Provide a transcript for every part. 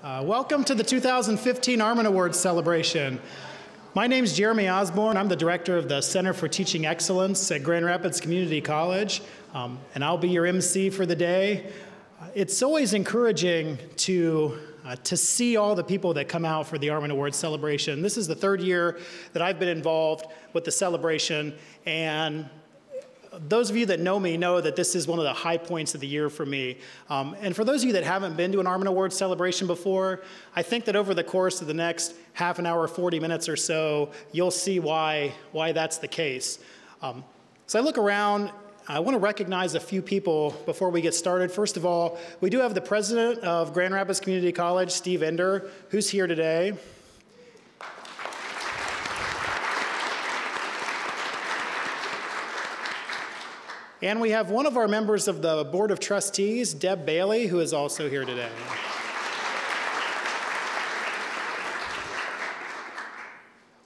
Welcome to the 2015 Armen Awards celebration. My name is Jeremy Osborne. I'm the director of the Center for Teaching Excellence at Grand Rapids Community College, and I'll be your MC for the day. It's always encouraging to see all the people that come out for the Armen Awards celebration. This is the third year that I've been involved with the celebration, and those of you that know me know that this is one of the high points of the year for me. And for those of you that haven't been to an Armen Awards celebration before, I think that over the course of the next half an hour, 40 minutes or so, you'll see why that's the case. So I look around, I want to recognize a few people before we get started. First of all, we do have the president of Grand Rapids Community College, Steve Vander, who's here today. And we have one of our members of the Board of Trustees, Deb Bailey, who is also here today.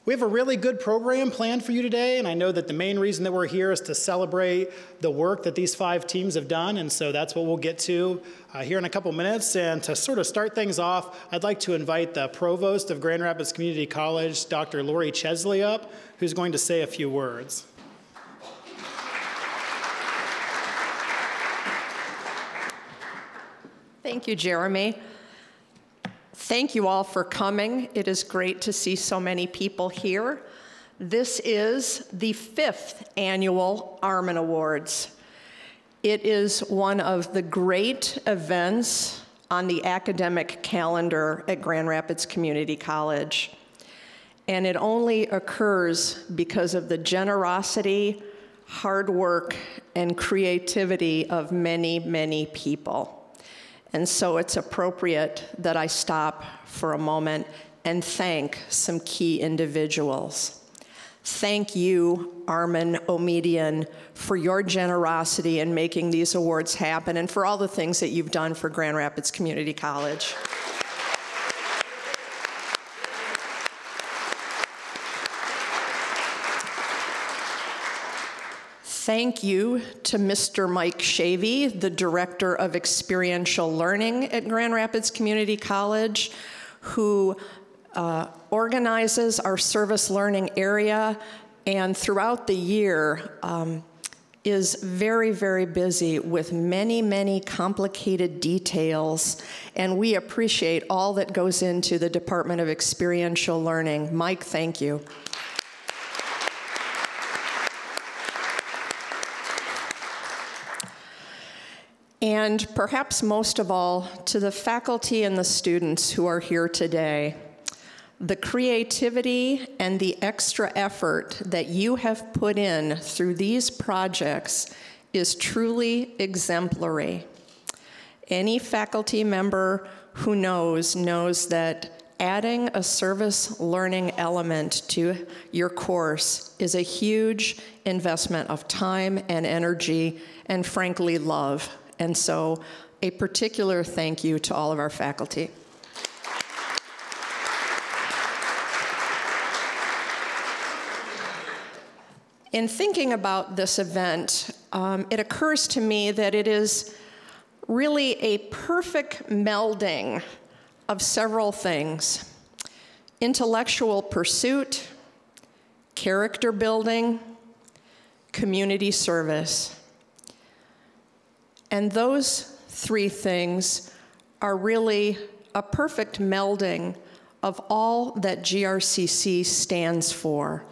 We have a really good program planned for you today, and I know that the main reason that we're here is to celebrate the work that these 5 teams have done, and so that's what we'll get to here in a couple minutes. And to sort of start things off, I'd like to invite the provost of Grand Rapids Community College, Dr. Lori Chesley, up, who's going to say a few words. Thank you, Jeremy. Thank you all for coming. It is great to see so many people here. This is the 5th annual Armen Awards. It is one of the great events on the academic calendar at Grand Rapids Community College. And it only occurs because of the generosity, hard work, and creativity of many, many people. And so it's appropriate that I stop for a moment and thank some key individuals. Thank you, Armen Omedian, for your generosity in making these awards happen and for all the things that you've done for Grand Rapids Community College. Thank you to Mr. Mike Shavey, the Director of Experiential Learning at Grand Rapids Community College, who organizes our service learning area and throughout the year is very, very busy with many, many complicated details. And we appreciate all that goes into the Department of Experiential Learning. Mike, thank you. And perhaps most of all, to the faculty and the students who are here today, the creativity and the extra effort that you have put in through these projects is truly exemplary. Any faculty member who knows that adding a service learning element to your course is a huge investment of time and energy and, frankly, love. And so a particular thank you to all of our faculty. In thinking about this event, it occurs to me that it is really a perfect melding of several things: intellectual pursuit, character building, community service. And those 3 things are really a perfect melding of all that GRCC stands for.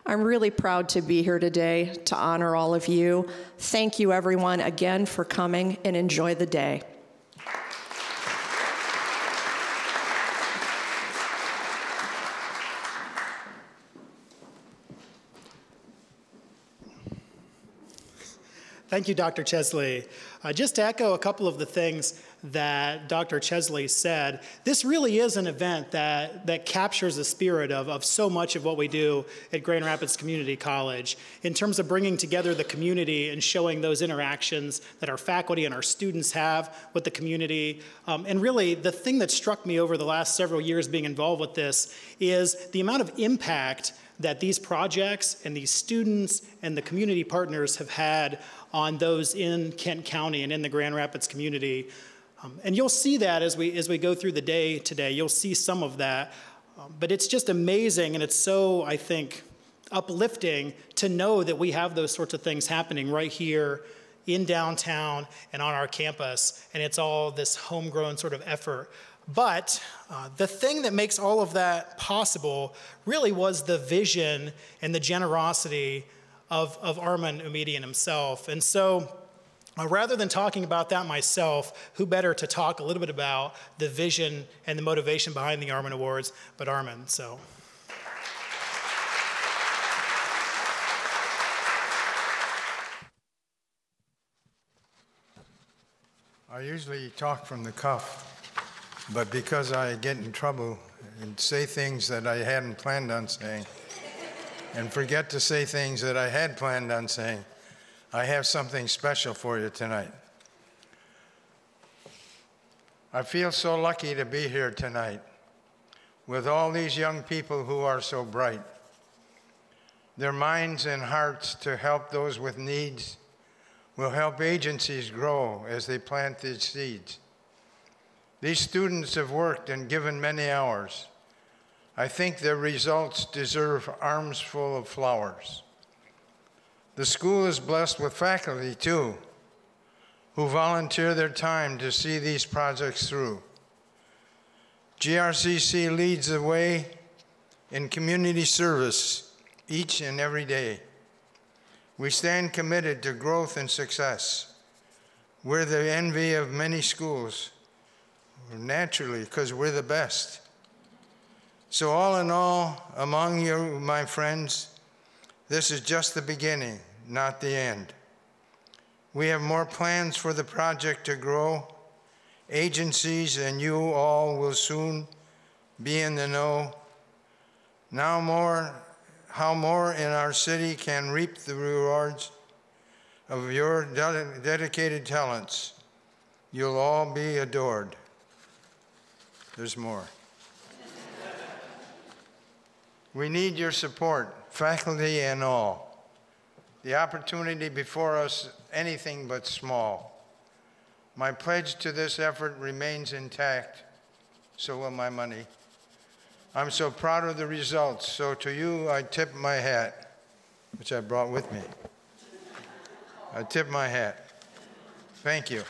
I'm really proud to be here today to honor all of you. Thank you, everyone, again for coming, and enjoy the day. Thank you, Dr. Chesley. Just to echo a couple of the things that Dr. Chesley said, this really is an event that captures the spirit of so much of what we do at Grand Rapids Community College in terms of bringing together the community and showing those interactions that our faculty and our students have with the community. And really, the thing that struck me over the last several years being involved with this is the amount of impact that these projects and these students and the community partners have had on those in Kent County and in the Grand Rapids community. And you'll see that as we go through the day today. You'll see some of that. But it's just amazing, and it's so, I think, uplifting to know that we have those sorts of things happening right here in downtown and on our campus, and it's all this homegrown sort of effort. But the thing that makes all of that possible really was the vision and the generosity of Armen himself. And so rather than talking about that myself, who better to talk a little bit about the vision and the motivation behind the Armen Awards but Armen. So. I usually talk from the cuff, but because I get in trouble and say things that I hadn't planned on saying, and forget to say things that I had planned on saying, I have something special for you tonight. I feel so lucky to be here tonight with all these young people who are so bright. Their minds and hearts to help those with needs will help agencies grow as they plant these seeds. These students have worked and given many hours. I think their results deserve arms full of flowers. The school is blessed with faculty, too, who volunteer their time to see these projects through. GRCC leads the way in community service each and every day. We stand committed to growth and success. We're the envy of many schools, naturally, because we're the best. So all in all, among you, my friends, this is just the beginning, not the end. We have more plans for the project to grow. Agencies and you all will soon be in the know. Now how more in our city can reap the rewards of your dedicated talents. You'll all be adored. There's more. We need your support, faculty and all. The opportunity before us, anything but small. My pledge to this effort remains intact, so will my money. I'm so proud of the results, so to you I tip my hat, which I brought with me. I tip my hat. Thank you.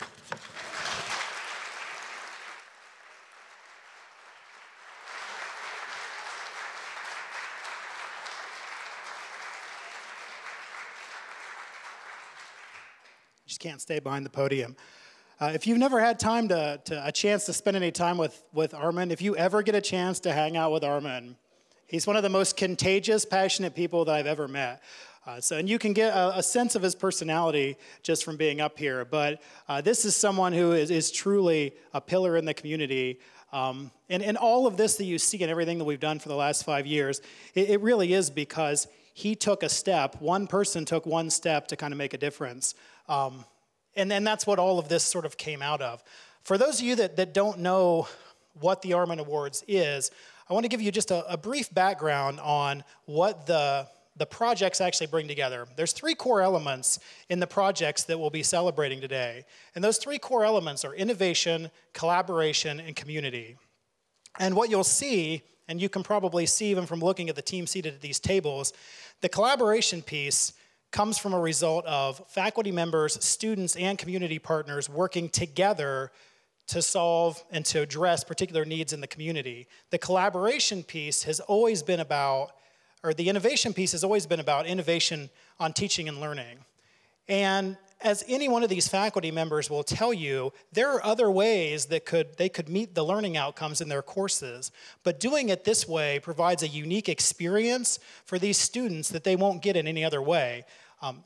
Just can't stay behind the podium. If you've never had time a chance to spend any time with Armen, if you ever get a chance to hang out with Armen, he's one of the most contagious, passionate people that I've ever met. And you can get a sense of his personality just from being up here. But this is someone who is truly a pillar in the community. And all of this that you see and everything that we've done for the last 5 years, it really is because he took a step. One person took one step to kind of make a difference. And then that's what all of this sort of came out of. For those of you that don't know what the Armen Awards is, I want to give you just a brief background on what the projects actually bring together. There's 3 core elements in the projects that we'll be celebrating today. And those 3 core elements are innovation, collaboration, and community. And what you'll see, and you can probably see even from looking at the team seated at these tables, the collaboration piece comes from a result of faculty members, students, and community partners working together to solve and to address particular needs in the community. The collaboration piece has always been about, or the innovation piece has always been about innovation on teaching and learning. And as any one of these faculty members will tell you, there are other ways that they could meet the learning outcomes in their courses, but doing it this way provides a unique experience for these students that they won't get in any other way.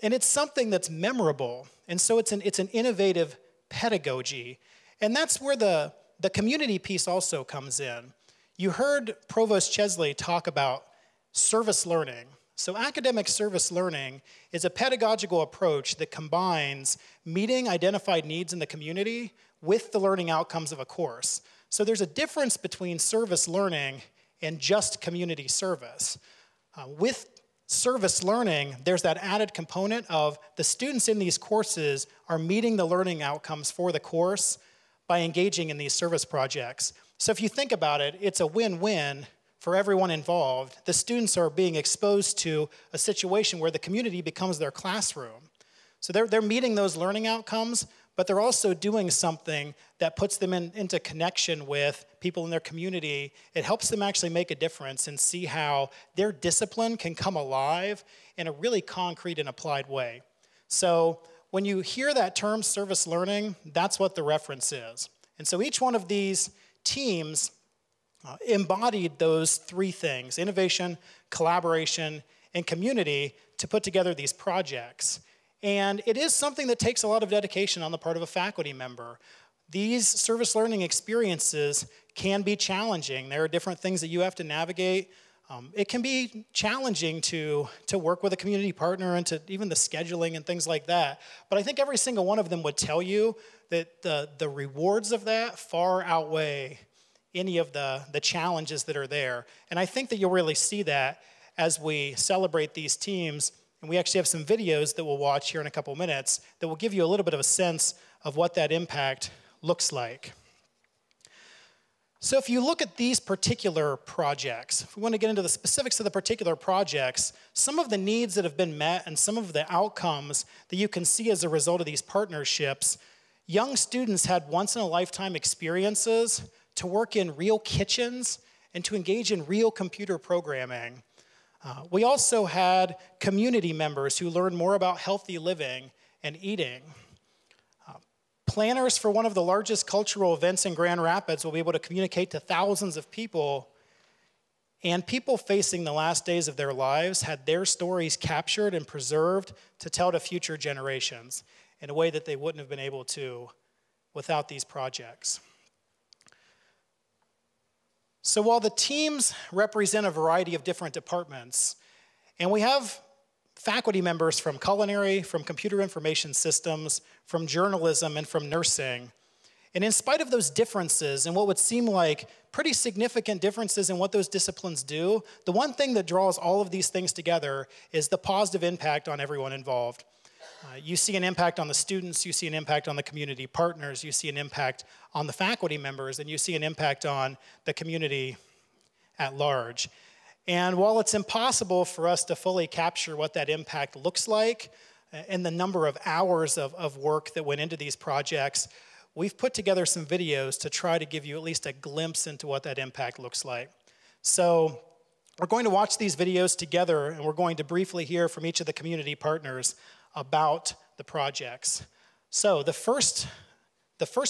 And it's something that's memorable, and so it's an innovative pedagogy. And that's where the community piece also comes in. You heard Provost Chesley talk about service learning. So academic service learning is a pedagogical approach that combines meeting identified needs in the community with the learning outcomes of a course. So there's a difference between service learning and just community service. With service learning, there's that added component of the students in these courses are meeting the learning outcomes for the course, by engaging in these service projects. So if you think about it, it's a win-win for everyone involved. The students are being exposed to a situation where the community becomes their classroom. So they're meeting those learning outcomes, but they're also doing something that puts them into connection with people in their community. It helps them actually make a difference and see how their discipline can come alive in a really concrete and applied way. So when you hear that term, service learning, that's what the reference is. And so each one of these teams embodied those three things: innovation, collaboration, and community, to put together these projects. And it is something that takes a lot of dedication on the part of a faculty member. These service learning experiences can be challenging. There are different things that you have to navigate. It can be challenging to work with a community partner and to even the scheduling and things like that. But I think every single one of them would tell you that the rewards of that far outweigh any of the challenges that are there. And I think that you'll really see that as we celebrate these teams. And we actually have some videos that we'll watch here in a couple minutes that will give you a little bit of a sense of what that impact looks like. So if you look at these particular projects, if we want to get into the specifics of the particular projects, some of the needs that have been met and some of the outcomes that you can see as a result of these partnerships, young students had once-in-a-lifetime experiences to work in real kitchens and to engage in real computer programming. We also had community members who learned more about healthy living and eating. Planners for one of the largest cultural events in Grand Rapids will be able to communicate to thousands of people, and people facing the last days of their lives had their stories captured and preserved to tell to future generations in a way that they wouldn't have been able to without these projects. So while the teams represent a variety of different departments, and we have faculty members from culinary, from computer information systems, from journalism, and from nursing, and in spite of those differences and what would seem like pretty significant differences in what those disciplines do, the one thing that draws all of these things together is the positive impact on everyone involved. You see an impact on the students, you see an impact on the community partners, you see an impact on the faculty members, and you see an impact on the community at large. And while it's impossible for us to fully capture what that impact looks like and the number of hours of work that went into these projects, we've put together some videos to try to give you at least a glimpse into what that impact looks like. So we're going to watch these videos together, and we're going to briefly hear from each of the community partners about the projects. So the first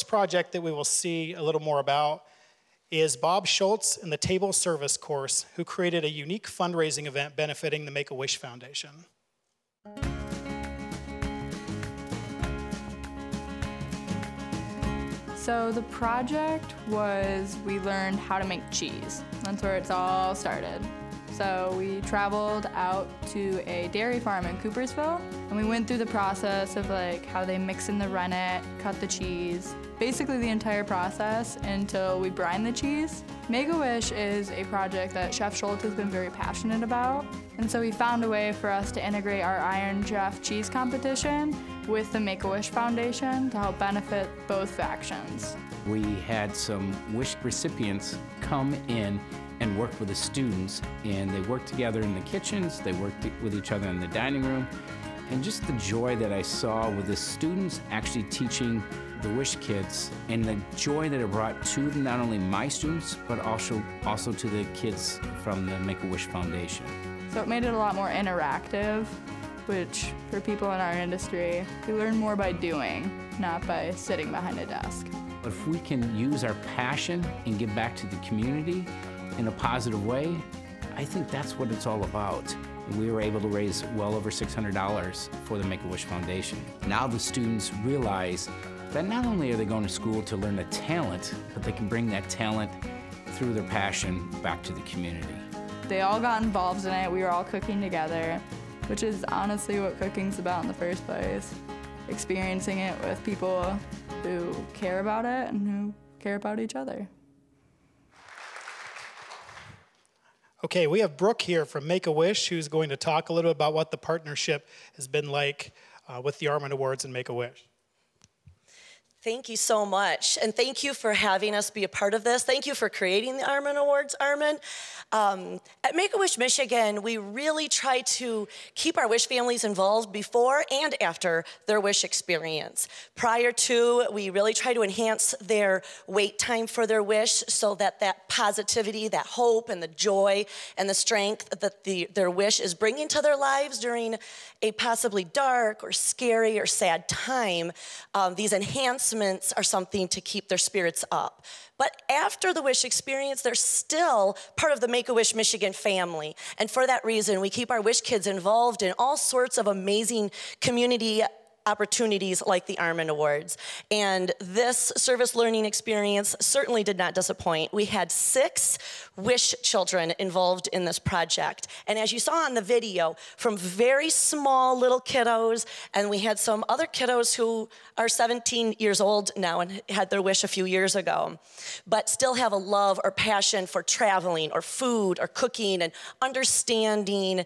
project that we will see a little more about is Bob Schultz and the Table Service course, who created a unique fundraising event benefiting the Make-A-Wish Foundation. So the project was, we learned how to make cheese. That's where it's all started. So we traveled out to a dairy farm in Coopersville, and we went through the process of like how they mix in the rennet, cut the cheese, basically the entire process until we brine the cheese. Make-A-Wish is a project that Chef Schultz has been very passionate about, and so we found a way for us to integrate our Iron Chef cheese competition with the Make-A-Wish Foundation to help benefit both factions. We had some wish recipients come in and work with the students, and they worked together in the kitchens, they worked with each other in the dining room, and just the joy that I saw with the students actually teaching the Wish kids, and the joy that it brought to not only my students, but also to the kids from the Make-A-Wish Foundation. So it made it a lot more interactive, which for people in our industry, we learn more by doing, not by sitting behind a desk. If we can use our passion and give back to the community in a positive way, I think that's what it's all about. We were able to raise well over $600 for the Make-A-Wish Foundation. Now the students realize that not only are they going to school to learn a talent, but they can bring that talent through their passion back to the community. They all got involved in it. We were all cooking together, which is honestly what cooking's about in the first place. Experiencing it with people who care about it and who care about each other. Okay, we have Brooke here from Make-A-Wish, who's going to talk a little bit about what the partnership has been like with the Armen Awards and Make-A-Wish. Thank you so much, and thank you for having us be a part of this. Thank you for creating the Armen Awards, Armen. At Make-A-Wish Michigan, we really try to keep our Wish families involved before and after their Wish experience. Prior to, we really try to enhance their wait time for their Wish so that that positivity, that hope, and the joy, and the strength that their Wish is bringing to their lives during a possibly dark or scary or sad time, these enhancements are something to keep their spirits up. But after the Wish experience, they're still part of the Make-A-Wish Michigan family. And for that reason, we keep our Wish kids involved in all sorts of amazing community opportunities like the Armen Awards. And this service learning experience certainly did not disappoint. We had 6 Wish children involved in this project. And as you saw in the video, from very small little kiddos, and we had some other kiddos who are 17 years old now and had their Wish a few years ago, but still have a love or passion for traveling or food or cooking and understanding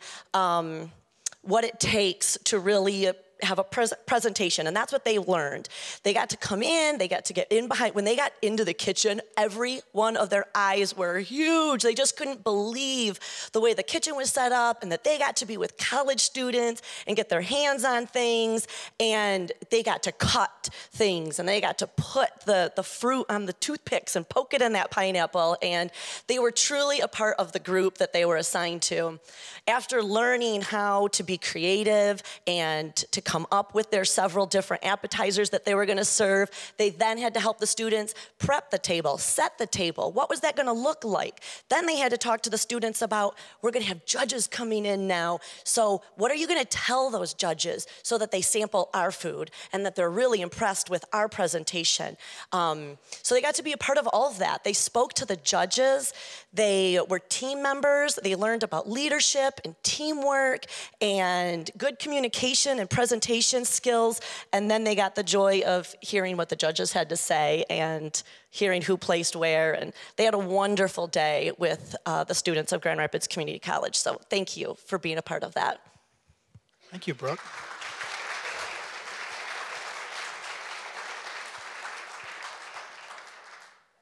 what it takes to really have a presentation, and that's what they learned. They got to come in, they got to get in behind. When they got into the kitchen, every one of their eyes were huge. They just couldn't believe the way the kitchen was set up and that they got to be with college students and get their hands on things, and they got to cut things, and they got to put the fruit on the toothpicks and poke it in that pineapple, and they were truly a part of the group that they were assigned to. After learning how to be creative and to come up with their several different appetizers that they were going to serve, they then had to help the students prep the table, set the table. What was that going to look like? Then they had to talk to the students about, we're going to have judges coming in now, so what are you going to tell those judges so that they sample our food and that they're really impressed with our presentation? So they got to be a part of all of that. They spoke to the judges, they were team members, they learned about leadership and teamwork and good communication and presentation skills, and then they got the joy of hearing what the judges had to say and hearing who placed where, and they had a wonderful day with the students of Grand Rapids Community College. So thank you for being a part of that. Thank you, Brooke.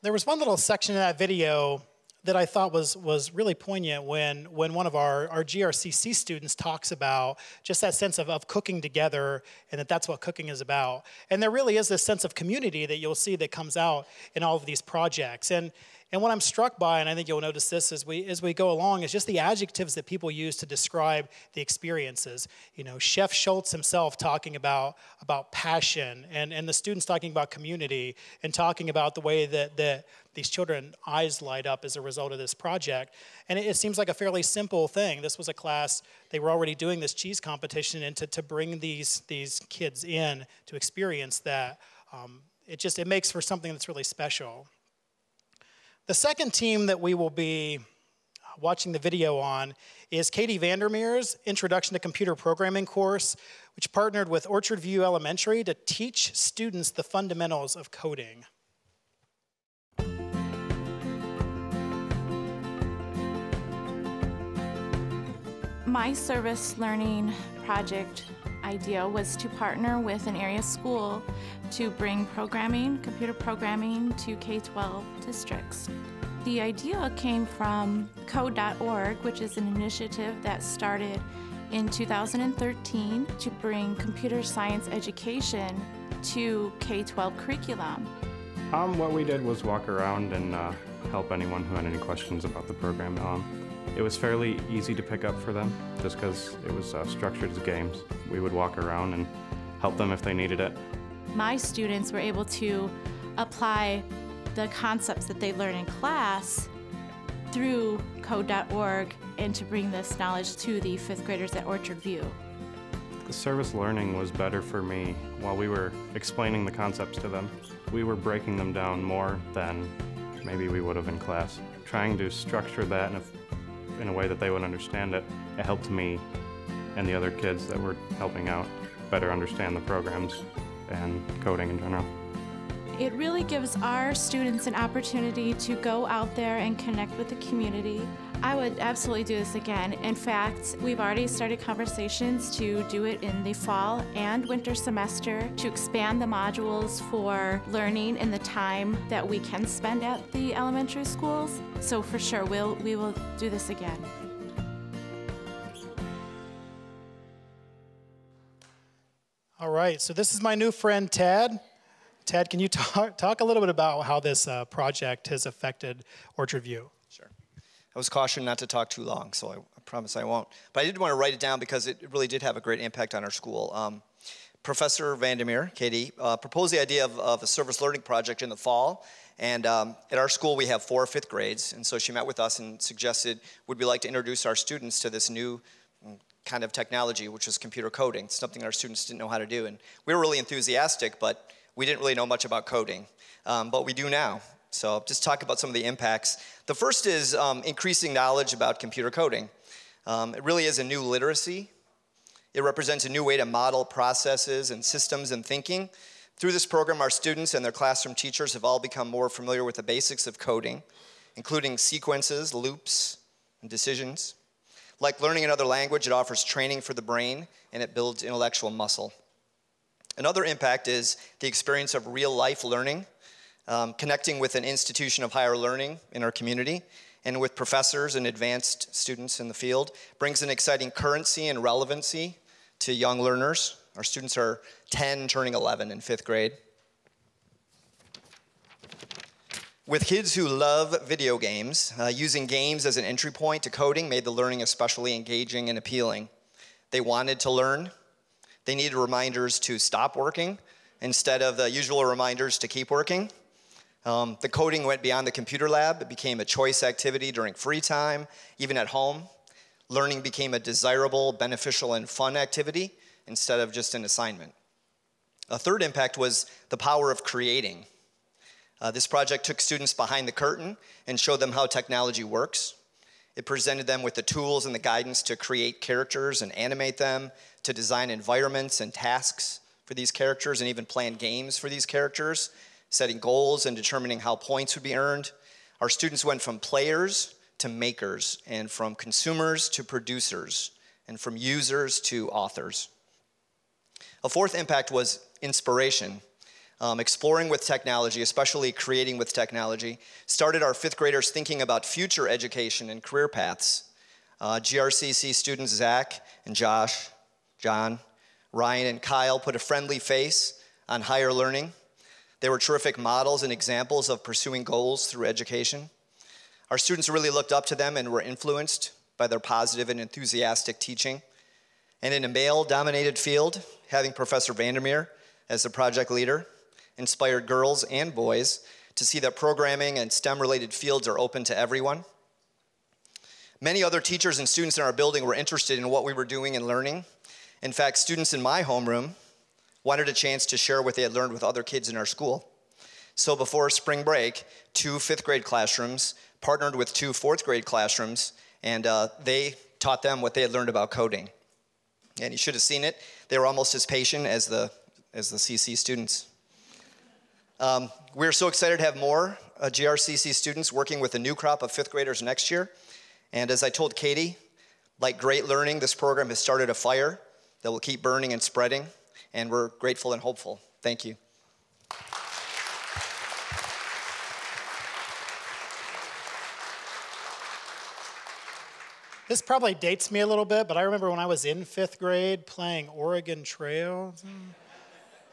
There was one little section in that video that I thought was really poignant when one of our GRCC students talks about just that sense of cooking together, and that's what cooking is about. And there really is this sense of community that you'll see that comes out in all of these projects. And what I'm struck by, and I think you'll notice this as we go along, is just the adjectives that people use to describe the experiences. You know, Chef Schultz himself talking about passion, and the students talking about community, and talking about the way that these children's eyes light up as a result of this project. And it seems like a fairly simple thing. This was a class, they were already doing this cheese competition, and to bring these kids in to experience that, it makes for something that's really special. The second team that we will be watching the video on is Katie Vandermeer's Introduction to Computer Programming course, which partnered with Orchard View Elementary to teach students the fundamentals of coding. My service learning project idea was to partner with an area school to bring computer programming to K-12 districts. The idea came from Code.org, which is an initiative that started in 2013 to bring computer science education to K-12 curriculum. What we did was walk around and help anyone who had any questions about the program. It was fairly easy to pick up for them, just because it was structured as games. We would walk around and help them if they needed it. My students were able to apply the concepts that they learn in class through Code.org and to bring this knowledge to the 5th graders at Orchard View. The service learning was better for me while we were explaining the concepts to them. We were breaking them down more than maybe we would have in class. Trying to structure that in a way that they would understand it, it helped me and the other kids that were helping out better understand the programs and coding in general. It really gives our students an opportunity to go out there and connect with the community. I would absolutely do this again. In fact, we've already started conversations to do it in the fall and winter semester to expand the modules for learning in the time that we can spend at the elementary schools. So for sure, we will do this again. All right, so this is my new friend, Ted. Ted, can you talk a little bit about how this project has affected Orchard View? Sure. I was cautioned not to talk too long, so I promise I won't. But I did want to write it down because it really did have a great impact on our school. Professor Vander, Katie, proposed the idea of a service learning project in the fall. And at our school, we have 4 fifth grades. And so she met with us and suggested, would we like to introduce our students to this new kind of technology, which is computer coding, something our students didn't know how to do. And we were really enthusiastic, but we didn't really know much about coding. But we do now. So I'll just talk about some of the impacts. The first is increasing knowledge about computer coding. It really is a new literacy. It represents a new way to model processes and systems and thinking. Through this program, our students and their classroom teachers have all become more familiar with the basics of coding, including sequences, loops, and decisions. Like learning another language, it offers training for the brain, and it builds intellectual muscle. Another impact is the experience of real-life learning, connecting with an institution of higher learning in our community, and with professors and advanced students in the field, brings an exciting currency and relevancy to young learners. Our students are 10, turning 11 in 5th grade. With kids who love video games, using games as an entry point to coding made the learning especially engaging and appealing. They wanted to learn. They needed reminders to stop working instead of the usual reminders to keep working. The coding went beyond the computer lab. It became a choice activity during free time, even at home. Learning became a desirable, beneficial, and fun activity instead of just an assignment. A third impact was the power of creating. This project took students behind the curtain and showed them how technology works. It presented them with the tools and the guidance to create characters and animate them, to design environments and tasks for these characters, and even plan games for these characters, setting goals and determining how points would be earned. Our students went from players to makers, and from consumers to producers, and from users to authors. A fourth impact was inspiration. Exploring with technology, especially creating with technology, started our 5th graders thinking about future education and career paths. GRCC students Zach and Josh, John, Ryan, and Kyle put a friendly face on higher learning. They were terrific models and examples of pursuing goals through education. Our students really looked up to them and were influenced by their positive and enthusiastic teaching. And in a male-dominated field, having Professor Vander as the project leader inspired girls and boys to see that programming and STEM-related fields are open to everyone. Many other teachers and students in our building were interested in what we were doing and learning. In fact, students in my homeroom wanted a chance to share what they had learned with other kids in our school. So before spring break, 2 5th grade classrooms partnered with 2 4th grade classrooms, and they taught them what they had learned about coding. And you should have seen it. They were almost as patient as the CC students. We're so excited to have more GRCC students working with a new crop of 5th graders next year. And as I told Katie, like great learning, this program has started a fire that will keep burning and spreading, and we're grateful and hopeful. Thank you. This probably dates me a little bit, but I remember when I was in 5th grade playing Oregon Trail.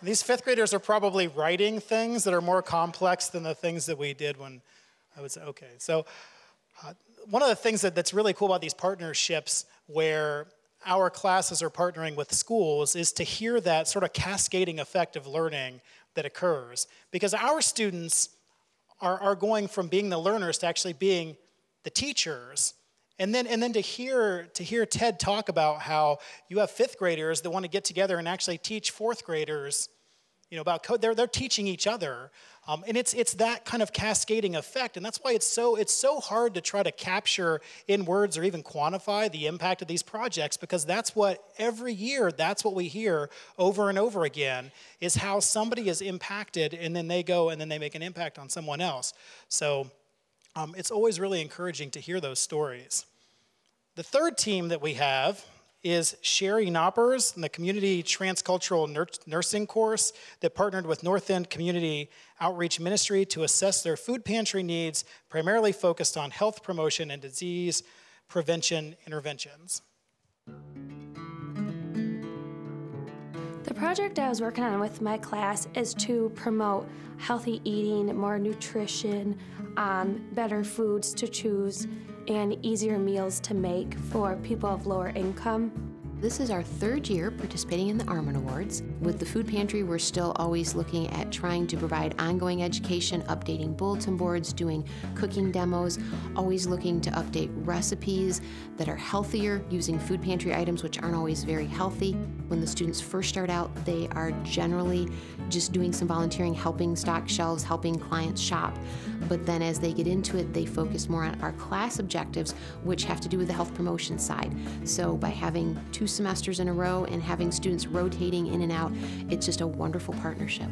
These 5th graders are probably writing things that are more complex than the things that we did when I was, okay. So one of the things that's really cool about these partnerships where our classes are partnering with schools is to hear that sort of cascading effect of learning that occurs. Because our students are going from being the learners to actually being the teachers. And then to hear Ted talk about how you have 5th graders that want to get together and actually teach 4th graders, about code. They're teaching each other, and it's that kind of cascading effect. And that's why it's so hard to try to capture in words or even quantify the impact of these projects, because that's what every year that's what we hear over and over again is how somebody is impacted, and then they go and then they make an impact on someone else. So it's always really encouraging to hear those stories. The third team that we have is Sherry Knoppers and the Community Transcultural Nursing course that partnered with North End Community Outreach Ministry to assess their food pantry needs, primarily focused on health promotion and disease prevention interventions. The project I was working on with my class is to promote healthy eating, more nutrition, better foods to choose, and easier meals to make for people of lower income. This is our third year participating in the Armen Awards. With the food pantry, we're still always looking at trying to provide ongoing education, updating bulletin boards, doing cooking demos, always looking to update recipes that are healthier, using food pantry items which aren't always very healthy. When the students first start out, they are generally just doing some volunteering, helping stock shelves, helping clients shop. But then as they get into it, they focus more on our class objectives, which have to do with the health promotion side. So by having 2 semesters in a row and having students rotating in and out, it's just a wonderful partnership.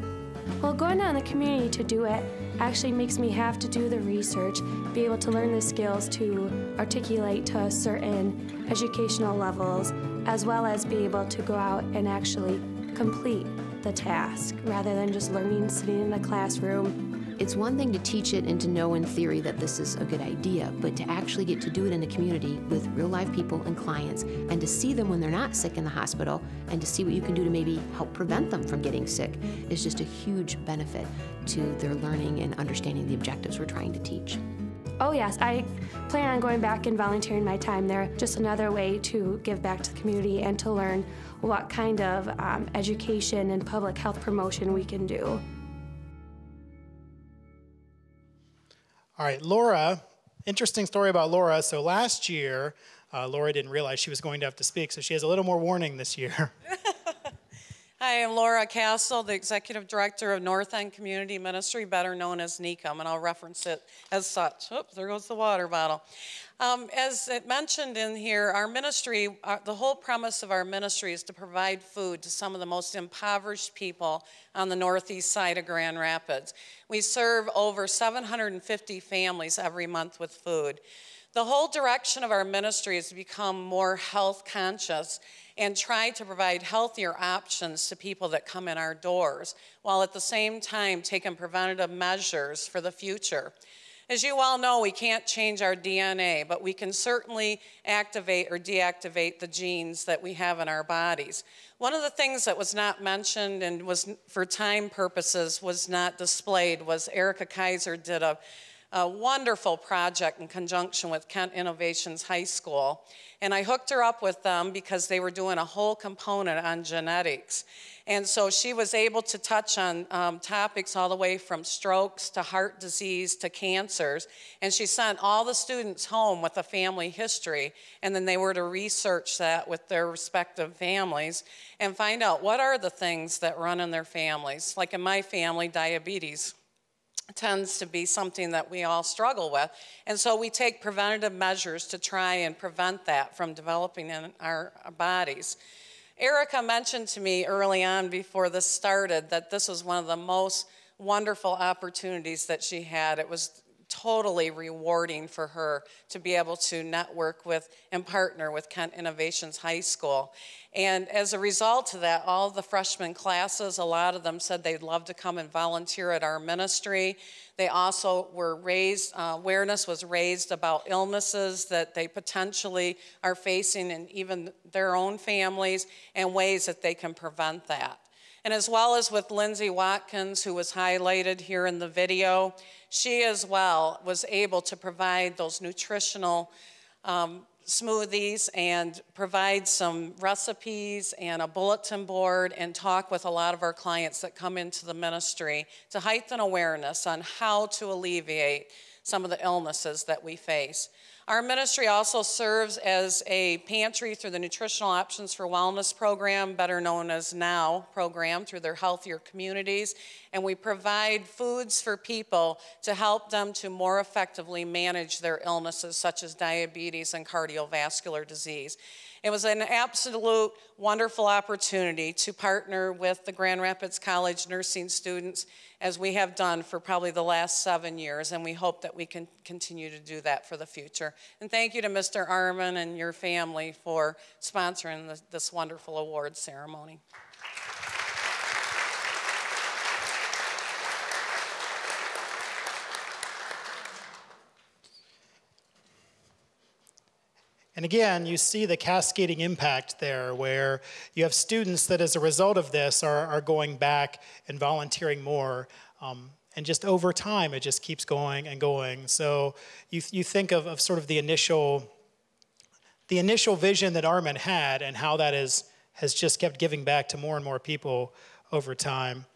Well, going out in the community to do it actually makes me have to do the research, be able to learn the skills to articulate to certain educational levels, as well as be able to go out and actually complete the task rather than just learning sitting in a classroom. It's one thing to teach it and to know in theory that this is a good idea, but to actually get to do it in the community with real live people and clients, and to see them when they're not sick in the hospital, and to see what you can do to maybe help prevent them from getting sick is just a huge benefit to their learning and understanding the objectives we're trying to teach. Oh yes, I plan on going back and volunteering my time there. Just another way to give back to the community and to learn what kind of education and public health promotion we can do. All right, Laura, interesting story about Laura. So last year, Laura didn't realize she was going to have to speak, so she has a little more warning this year. Hi, I'm Laura Castle, the Executive Director of North End Community Ministry, better known as NECOM, and I'll reference it as such. Oops, there goes the water bottle. As it mentioned in here, our ministry, the whole premise of our ministry is to provide food to some of the most impoverished people on the northeast side of Grand Rapids. We serve over 750 families every month with food. The whole direction of our ministry is to become more health conscious and try to provide healthier options to people that come in our doors, while at the same time taking preventative measures for the future. As you all know, we can't change our DNA, but we can certainly activate or deactivate the genes that we have in our bodies. One of the things that was not mentioned and was, for time purposes, was not displayed was Erica Kaiser did a wonderful project in conjunction with Kent Innovations High School. And I hooked her up with them because they were doing a whole component on genetics. And so she was able to touch on topics all the way from strokes to heart disease to cancers. And she sent all the students home with a family history. And then they were to research that with their respective families and find out what are the things that run in their families. Like in my family, diabetes tends to be something that we all struggle with. And so we take preventative measures to try and prevent that from developing in our bodies. Erica mentioned to me early on before this started that this was one of the most wonderful opportunities that she had. It was totally rewarding for her to be able to network with and partner with Kent Innovations High School. And as a result of that, all the freshman classes, a lot of them said they'd love to come and volunteer at our ministry. They also were raised, awareness was raised about illnesses that they potentially are facing in even their own families and ways that they can prevent that. And as well as with Lindsey Watkins, who was highlighted here in the video, she as well was able to provide those nutritional smoothies and provide some recipes and a bulletin board and talk with a lot of our clients that come into the ministry to heighten awareness on how to alleviate some of the illnesses that we face. Our ministry also serves as a pantry through the Nutritional Options for Wellness program, better known as NOW program, through their healthier communities. And we provide foods for people to help them to more effectively manage their illnesses such as diabetes and cardiovascular disease. It was an absolute wonderful opportunity to partner with the Grand Rapids College nursing students, as we have done for probably the last 7 years, and we hope that we can continue to do that for the future. And thank you to Mr. Armen and your family for sponsoring this wonderful award ceremony. And again, you see the cascading impact there, where you have students that as a result of this are going back and volunteering more. And just over time, it just keeps going and going. So you think of sort of the initial vision that Armen had and how that has just kept giving back to more and more people over time.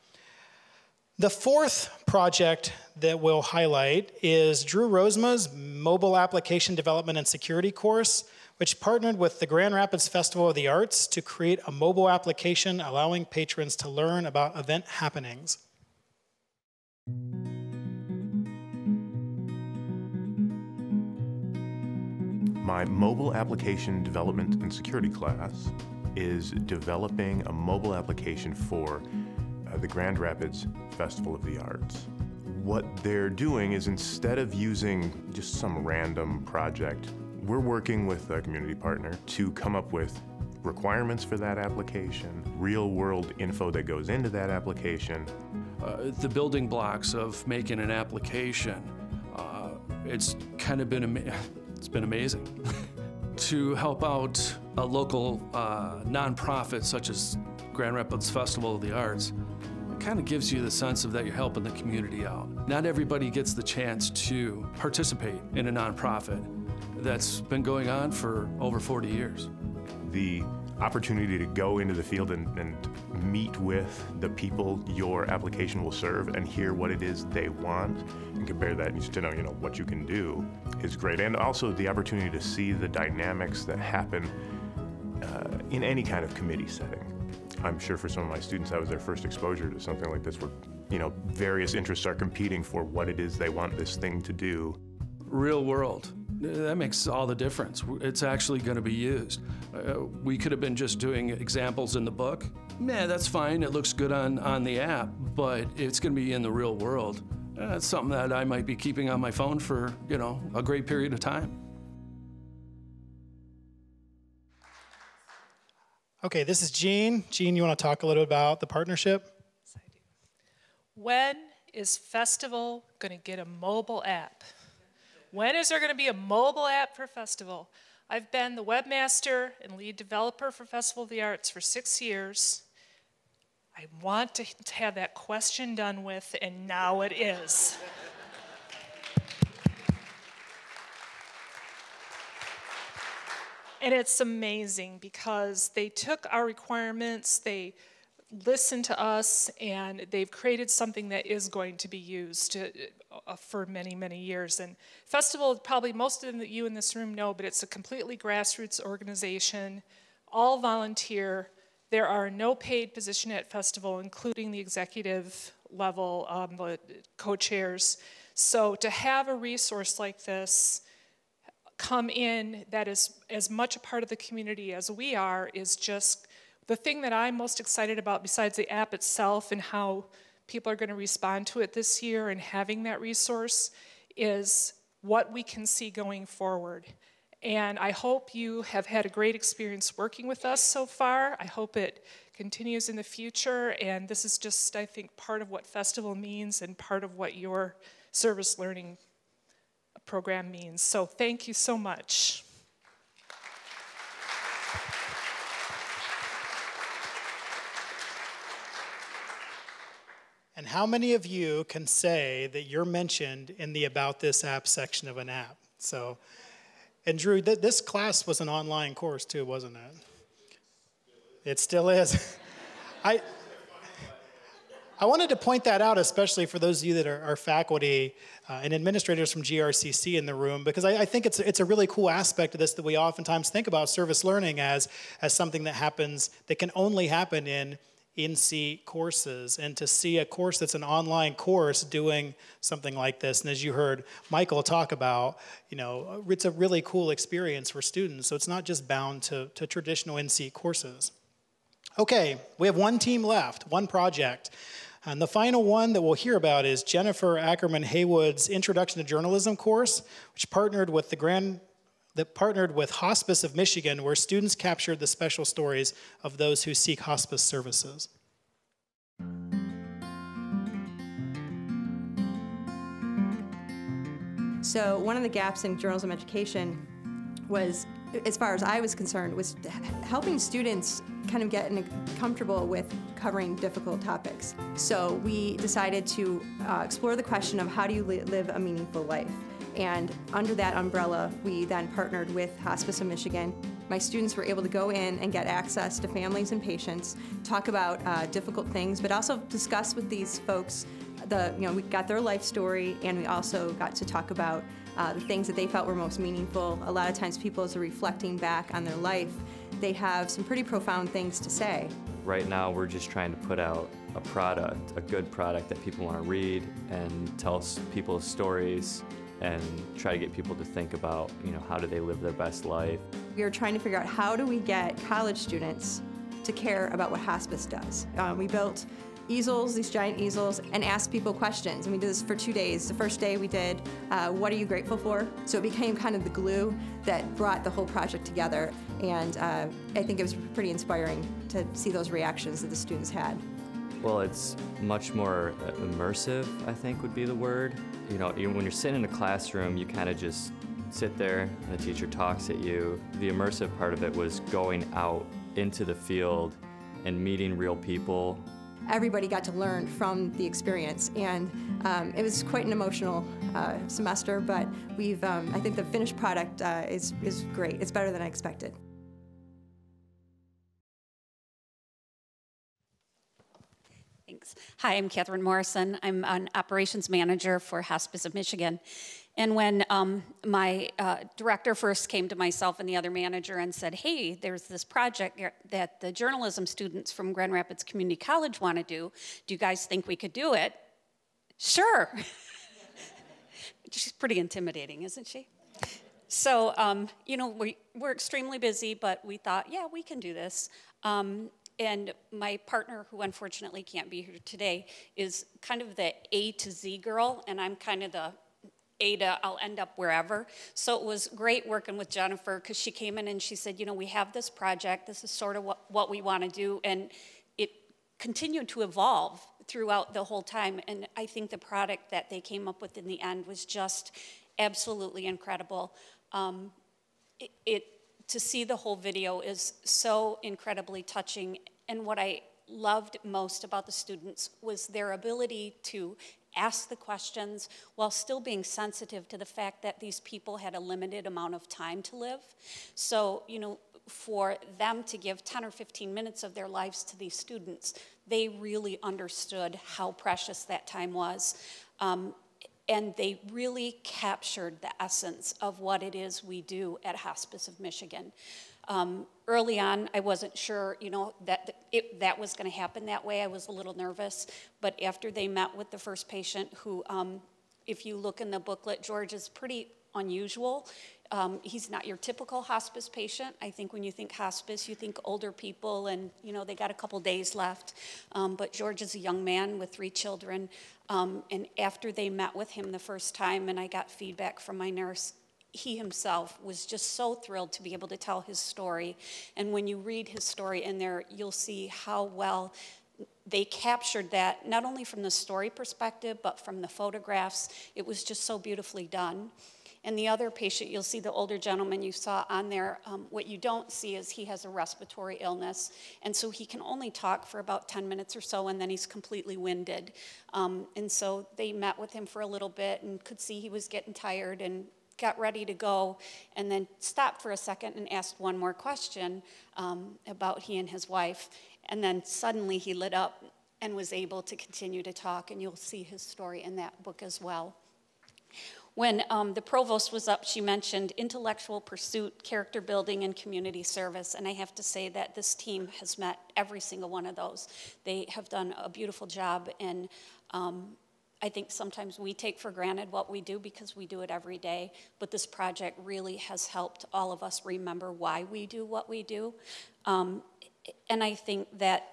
The fourth project that we'll highlight is Drew Rozema's Mobile Application Development and Security course, which partnered with the Grand Rapids Festival of the Arts to create a mobile application allowing patrons to learn about event happenings. My Mobile Application Development and Security class is developing a mobile application for the Grand Rapids Festival of the Arts. What they're doing is, instead of using just some random project, we're working with a community partner to come up with requirements for that application, real-world info that goes into that application. The building blocks of making an application, it's kind of been, it's been amazing. To help out a local nonprofit such as Grand Rapids Festival of the Arts, kind of gives you the sense of that you're helping the community out. Not everybody gets the chance to participate in a nonprofit that's been going on for over 40 years. The opportunity to go into the field and meet with the people your application will serve and hear what it is they want and compare that to know, what you can do is great. And also the opportunity to see the dynamics that happen in any kind of committee setting. I'm sure for some of my students, that was their first exposure to something like this, where, various interests are competing for what it is they want this thing to do. Real world, that makes all the difference. It's actually going to be used. We could have been just doing examples in the book. Yeah, that's fine, it looks good on the app, but it's going to be in the real world. That's something that I might be keeping on my phone for, a great period of time. Okay, this is Jean. Jean, you want to talk a little about the partnership? Yes, I do. When is Festival going to get a mobile app? When is there going to be a mobile app for Festival? I've been the webmaster and lead developer for Festival of the Arts for 6 years. I want to have that question done with, and now it is. And it's amazing because they took our requirements, they listened to us, and they've created something that is going to be used for many, many years. And Festival, probably most of you in this room know, but it's a completely grassroots organization, all volunteer. There are no paid position at Festival, including the executive level, the co-chairs. So to have a resource like this come in that is as much a part of the community as we are is just the thing that I'm most excited about, besides the app itself and how people are going to respond to it this year, and having that resource is what we can see going forward. And I hope you have had a great experience working with us so far. I hope it continues in the future, and this is just, I think, part of what Festival means and part of what your service learning program means. So thank you so much. And how many of you can say that you're mentioned in the About This App section of an app? So, and Drew, this class was an online course too, wasn't it? It still is. I wanted to point that out, especially for those of you that are faculty and administrators from GRCC in the room, because I think it's a really cool aspect of this that we oftentimes think about service learning as something that happens, that can only happen in-seat courses, and to see a course that's an online course doing something like this, and as you heard Michael talk about, it's a really cool experience for students, so it's not just bound to traditional in-seat courses. Okay, we have one team left, one project. And the final one that we'll hear about is Jennifer Ackerman-Haywood's Introduction to Journalism course, which partnered with Hospice of Michigan, where students captured the special stories of those who seek hospice services. So one of the gaps in journalism education was, as far as I was concerned, was helping students kind of get comfortable with covering difficult topics. So we decided to explore the question of how do you live a meaningful life? And under that umbrella, we then partnered with Hospice of Michigan. My students were able to go in and get access to families and patients, talk about difficult things, but also discuss with these folks we got their life story, and we also got to talk about the things that they felt were most meaningful. A lot of times people, as they're reflecting back on their life, they have some pretty profound things to say. Right now we're just trying to put out a product, a good product that people want to read and tell people's stories and try to get people to think about, how do they live their best life. We were trying to figure out how do we get college students to care about what hospice does. We built easels, these giant easels, and asked people questions. And we did this for 2 days. The first day we did, what are you grateful for? So it became kind of the glue that brought the whole project together. And I think it was pretty inspiring to see those reactions that the students had. Well, it's much more immersive, I think would be the word. When you're sitting in a classroom, you kind of just sit there and the teacher talks at you. The immersive part of it was going out into the field and meeting real people. Everybody got to learn from the experience, and it was quite an emotional semester, but I think the finished product is great. It's better than I expected. Thanks. Hi, I'm Catherine Morrison. I'm an operations manager for Hospice of Michigan. And when my director first came to myself and the other manager and said, hey, there's this project that the journalism students from Grand Rapids Community College want to do you guys think we could do it? Sure. She's pretty intimidating, isn't she? So, we're extremely busy, but we thought, yeah, we can do this. And my partner, who unfortunately can't be here today, is kind of the A to Z girl, and I'm kind of the I'll end up wherever. So it was great working with Jennifer, because she came in and she said, we have this project, this is sort of what we want to do, and it continued to evolve throughout the whole time, and I think the product that they came up with in the end was just absolutely incredible. To see the whole video is so incredibly touching, and what I loved most about the students was their ability to ask the questions while still being sensitive to the fact that these people had a limited amount of time to live. So, for them to give 10 or 15 minutes of their lives to these students, they really understood how precious that time was. And they really captured the essence of what it is we do at Hospice of Michigan. Early on, I wasn't sure, that was going to happen that way. I was a little nervous. But after they met with the first patient, who, if you look in the booklet, George is pretty unusual. He's not your typical hospice patient. I think when you think hospice, you think older people and, they got a couple days left. But George is a young man with 3 children. And after they met with him the first time and I got feedback from my nurse, he himself was just so thrilled to be able to tell his story. And when you read his story in there, you'll see how well they captured that, not only from the story perspective, but from the photographs. It was just so beautifully done. And the other patient, you'll see the older gentleman you saw on there, what you don't see is he has a respiratory illness, and so he can only talk for about 10 minutes or so, and then he's completely winded. And so they met with him for a little bit and could see he was getting tired and got ready to go, and then stopped for a second and asked one more question about he and his wife, and then suddenly he lit up and was able to continue to talk, and you'll see his story in that book as well. When the provost was up, she mentioned intellectual pursuit, character building, and community service, and I have to say that this team has met every single one of those. They have done a beautiful job, and I think sometimes we take for granted what we do because we do it every day, but this project really has helped all of us remember why we do what we do. And I think that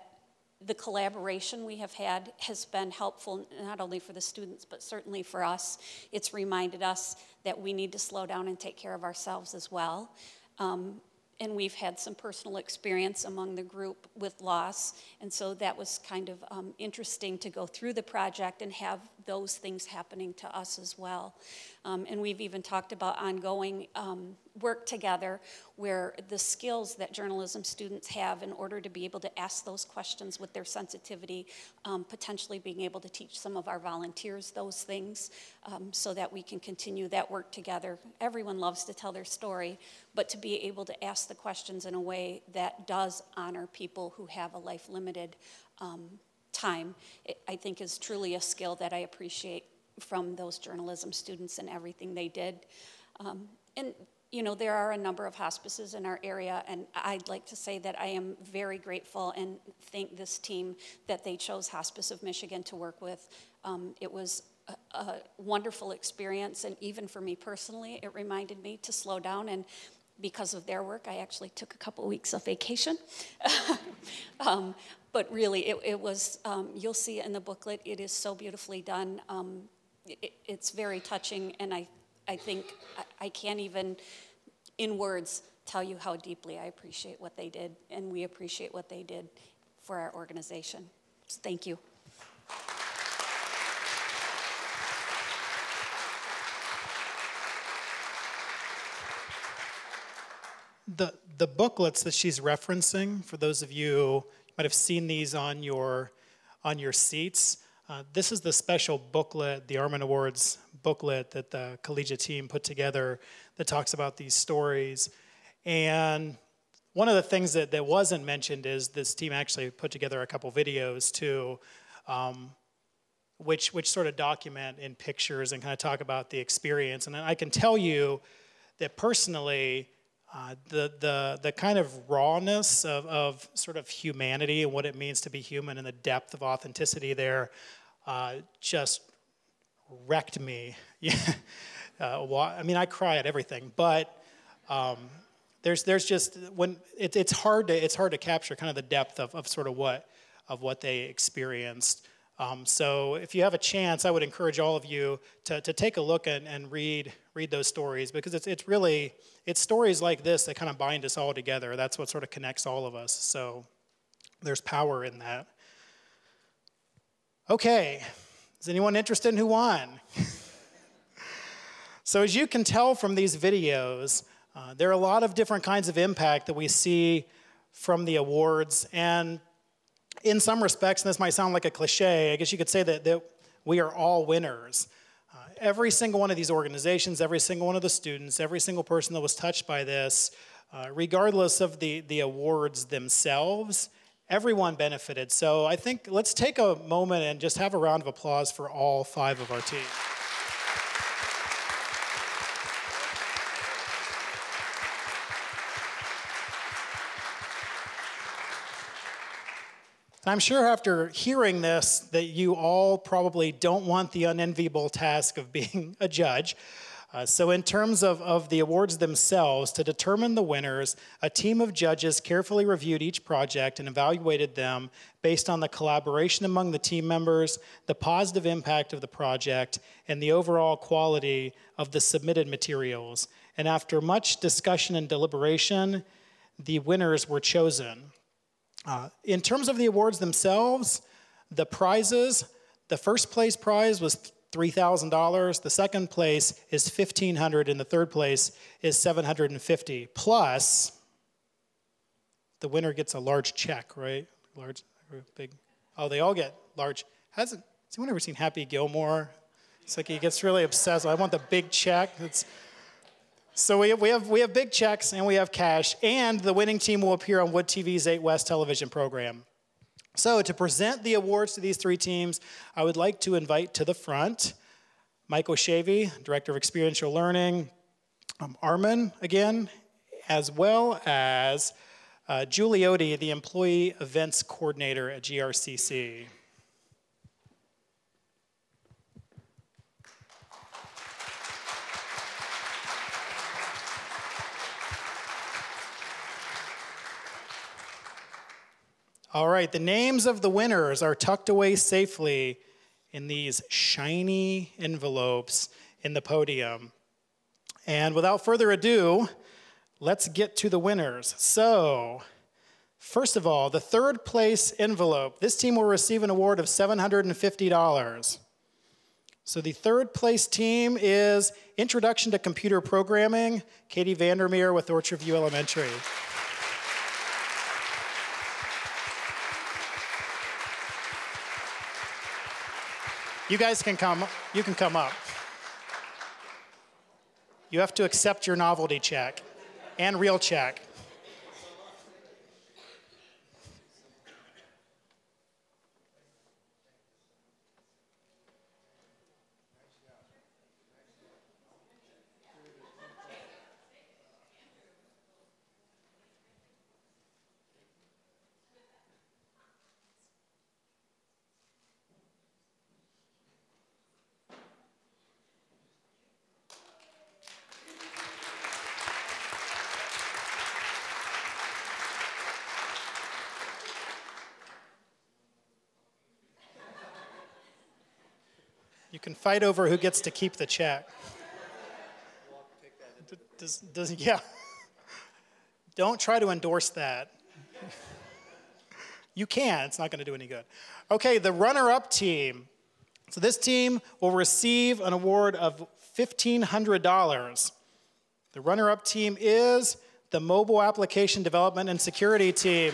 the collaboration we have had has been helpful not only for the students, but certainly for us. It's reminded us that we need to slow down and take care of ourselves as well. And we've had some personal experience among the group with loss, and so that was kind of interesting to go through the project and have those things happening to us as well. And we've even talked about ongoing work together where the skills that journalism students have in order to be able to ask those questions with their sensitivity, potentially being able to teach some of our volunteers those things so that we can continue that work together. Everyone loves to tell their story, but to be able to ask the questions in a way that does honor people who have a life-limited time, I think is truly a skill that I appreciate from those journalism students and everything they did. And you know, there are a number of hospices in our area, and I'd like to say that I am very grateful and thank this team that they chose Hospice of Michigan to work with. It was a wonderful experience, and even for me personally, it reminded me to slow down, and because of their work, I actually took a couple weeks of vacation. But really, it was, you'll see it in the booklet, it is so beautifully done. It's very touching, and I think I can't even, in words, tell you how deeply I appreciate what they did, and we appreciate what they did for our organization. So thank you. The booklets that she's referencing, for those of you who might have seen these on your seats, this is the special booklet, the Armen Awards booklet that the collegiate team put together that talks about these stories. And one of the things that wasn't mentioned is this team actually put together a couple videos too, which sort of document in pictures and kind of talk about the experience. And I can tell you that personally, the kind of rawness of sort of humanity and what it means to be human and the depth of authenticity there just wrecked me. I mean, I cry at everything, but there's just when it's hard to capture kind of the depth of sort of what they experienced. So if you have a chance, I would encourage all of you to take a look and read those stories, because it's stories like this that kind of bind us all together. That's what sort of connects all of us. So there's power in that. Okay, is anyone interested in who won? So as you can tell from these videos, there are a lot of different kinds of impact that we see from the awards, and in some respects, and this might sound like a cliche, I guess you could say that we are all winners. Every single one of these organizations, every single one of the students, every single person that was touched by this, regardless of the awards themselves, everyone benefited. So I think let's take a moment and just have a round of applause for all 5 of our team. I'm sure after hearing this that you all probably don't want the unenviable task of being a judge. So in terms of the awards themselves, to determine the winners, a team of judges carefully reviewed each project and evaluated them based on the collaboration among the team members, the positive impact of the project, and the overall quality of the submitted materials. And after much discussion and deliberation, the winners were chosen. In terms of the awards themselves, the prizes, the first place prize was $3,000, the second place is $1,500, and the third place is $750. Plus, the winner gets a large check, right? Large, big. Oh, they all get large. Has anyone ever seen Happy Gilmore? It's like he gets really obsessed. I want the big check. So we have big checks and we have cash, and the winning team will appear on Wood TV's 8 West television program. So to present the awards to these 3 teams, I would like to invite to the front Mike O'Shavy, Director of Experiential Learning, Armen again, as well as Julie Odie, the Employee Events Coordinator at GRCC. All right, the names of the winners are tucked away safely in these shiny envelopes in the podium. And without further ado, let's get to the winners. So, first of all, the 3rd place envelope. This team will receive an award of $750. So the 3rd place team is Introduction to Computer Programming, Katie Vander with Orchard View Elementary. You guys can come up. You have to accept your novelty check and real check. You can fight over who gets to keep the check. Yeah. Don't try to endorse that. You can, it's not going to do any good. Okay, the runner-up team. So this team will receive an award of $1,500. The runner-up team is the Mobile Application Development and Security team,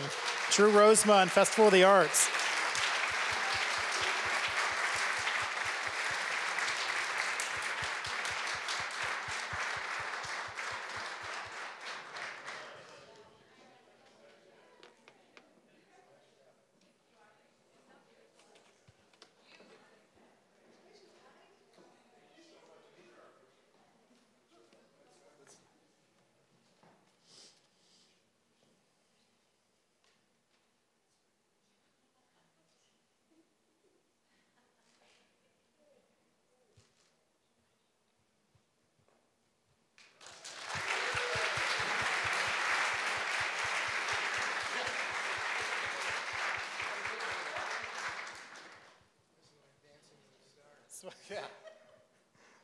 True Rozema and Festival of the Arts.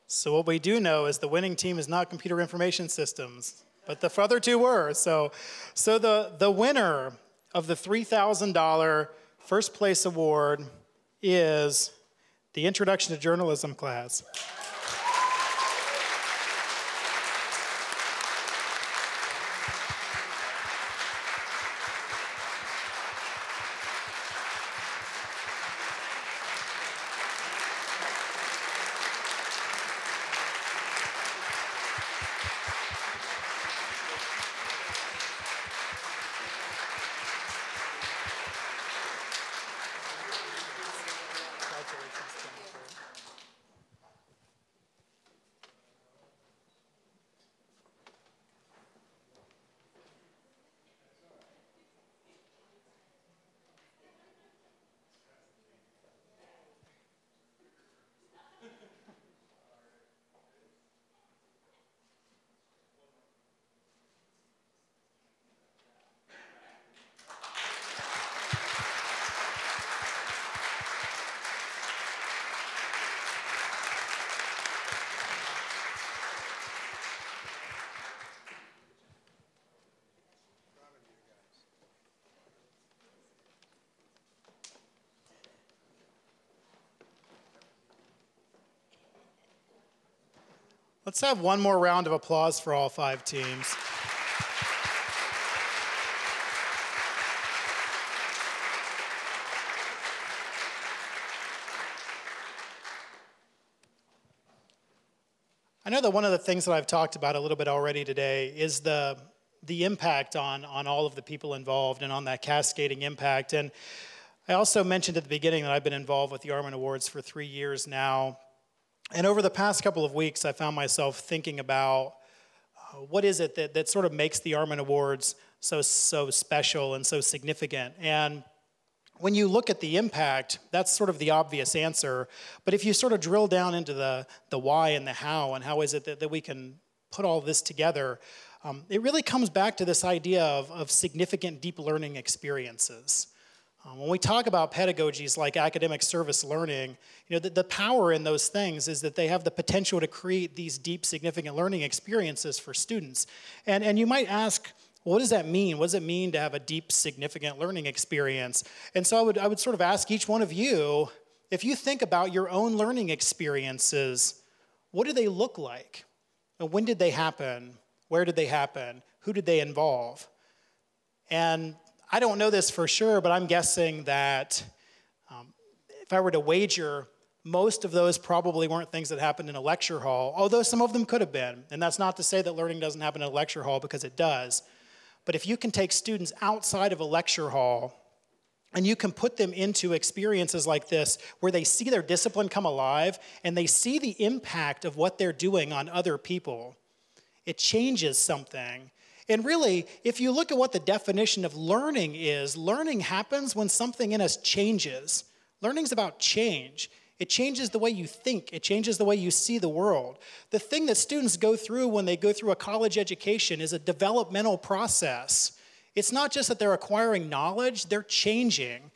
So what we do know is the winning team is not Computer Information Systems, but the other 2 were. So the winner of the $3,000 first place award is the Introduction to Journalism class. Let's have one more round of applause for all 5 teams. I know that one of the things that I've talked about a little bit already today is the impact on all of the people involved and on that cascading impact. And I also mentioned at the beginning that I've been involved with the Armen Awards for 3 years now. And over the past couple of weeks, I found myself thinking about what is it that sort of makes the Armen Awards so special and so significant. And when you look at the impact, that's sort of the obvious answer. But if you sort of drill down into the why and the how is it that we can put all this together, it really comes back to this idea of significant deep learning experiences. When we talk about pedagogies like academic service learning, the power in those things is that they have the potential to create these deep, significant learning experiences for students. And you might ask, what does that mean? What does it mean to have a deep, significant learning experience? And so I would sort of ask each one of you, if you think about your own learning experiences, what do they look like? And when did they happen? Where did they happen? Who did they involve? And I don't know this for sure, but I'm guessing that if I were to wager, most of those probably weren't things that happened in a lecture hall, although some of them could have been. And that's not to say that learning doesn't happen in a lecture hall, because it does. But if you can take students outside of a lecture hall and you can put them into experiences like this where they see their discipline come alive and they see the impact of what they're doing on other people, it changes something. And really, if you look at what the definition of learning is, learning happens when something in us changes. Learning's about change. It changes the way you think. It changes the way you see the world. The thing that students go through when they go through a college education is a developmental process. It's not just that they're acquiring knowledge, they're changing.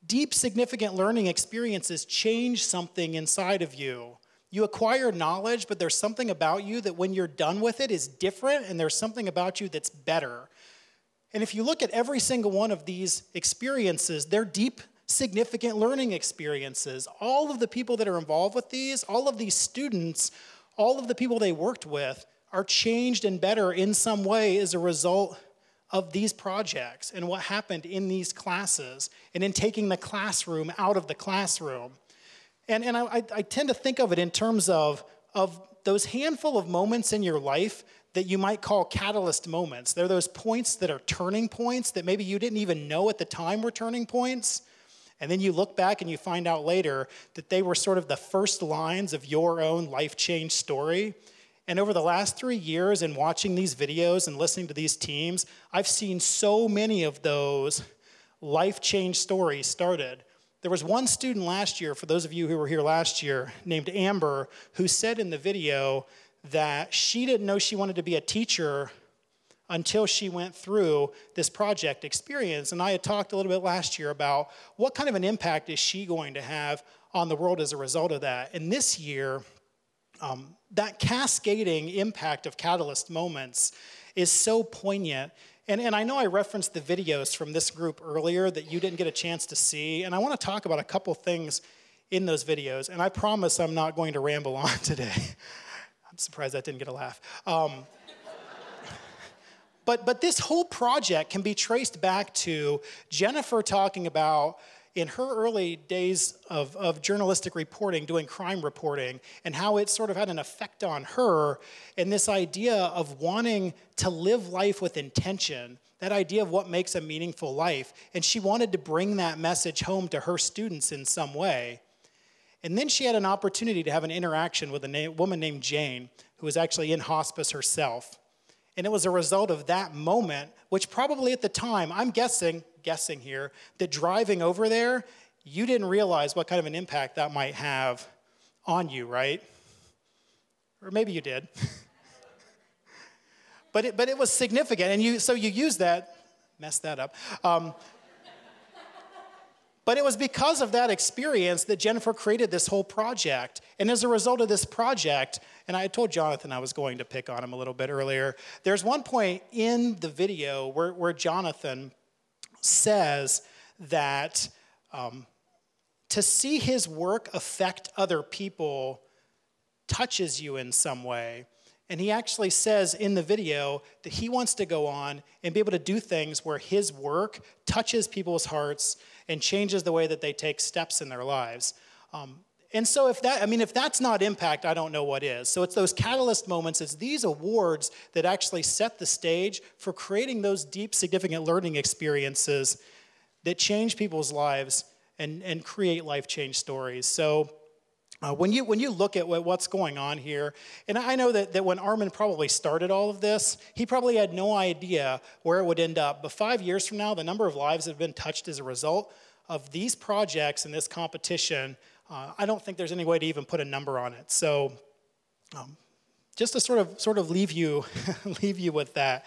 Deep, significant learning experiences change something inside of you. You acquire knowledge, but there's something about you that when you're done with it is different, and there's something about you that's better. And if you look at every single one of these experiences, they're deep, significant learning experiences. All of the people that are involved with these, all of these students, all of the people they worked with are changed and better in some way as a result of these projects and what happened in these classes and in taking the classroom out of the classroom. And I tend to think of it in terms of those handful of moments in your life that you might call catalyst moments. They're those points that are turning points that maybe you didn't even know at the time were turning points. And then you look back and you find out later that they were sort of the first lines of your own life change story. And over the last 3 years in watching these videos and listening to these teams, I've seen so many of those life change stories started. There was one student last year, for those of you who were here last year, named Amber, who said in the video that she didn't know she wanted to be a teacher until she went through this project experience. And I had talked a little bit last year about what kind of an impact is she going to have on the world as a result of that. And this year, that cascading impact of catalyst moments is so poignant. And I know I referenced the videos from this group earlier that you didn't get a chance to see, and I want to talk about a couple things in those videos, and I promise I'm not going to ramble on today. I'm surprised that didn't get a laugh. But this whole project can be traced back to Jennifer talking about in her early days of journalistic reporting, doing crime reporting, and how it sort of had an effect on her, and this idea of wanting to live life with intention, that idea of what makes a meaningful life, and she wanted to bring that message home to her students in some way. And then she had an opportunity to have an interaction with a woman named Jane, who was actually in hospice herself. And it was a result of that moment, which probably at the time, I'm guessing here, that driving over there, you didn't realize what kind of an impact that might have on you, right? Or maybe you did. but it was significant, and so you used that, messed that up. But it was because of that experience that Jennifer created this whole project. And as a result of this project, and I told Jonathan I was going to pick on him a little bit earlier, there's one point in the video where Jonathan says that to see his work affect other people touches you in some way. And he actually says in the video that he wants to go on and be able to do things where his work touches people's hearts and changes the way that they take steps in their lives. And so if that's not impact, I don't know what is. So it's those catalyst moments, it's these awards that actually set the stage for creating those deep, significant learning experiences that change people's lives and create life change stories. So when you look at what's going on here, and I know that when Armen probably started all of this, he probably had no idea where it would end up. But 5 years from now, the number of lives that have been touched as a result of these projects and this competition, I don't think there's any way to even put a number on it. So just to sort of leave you leave you with that.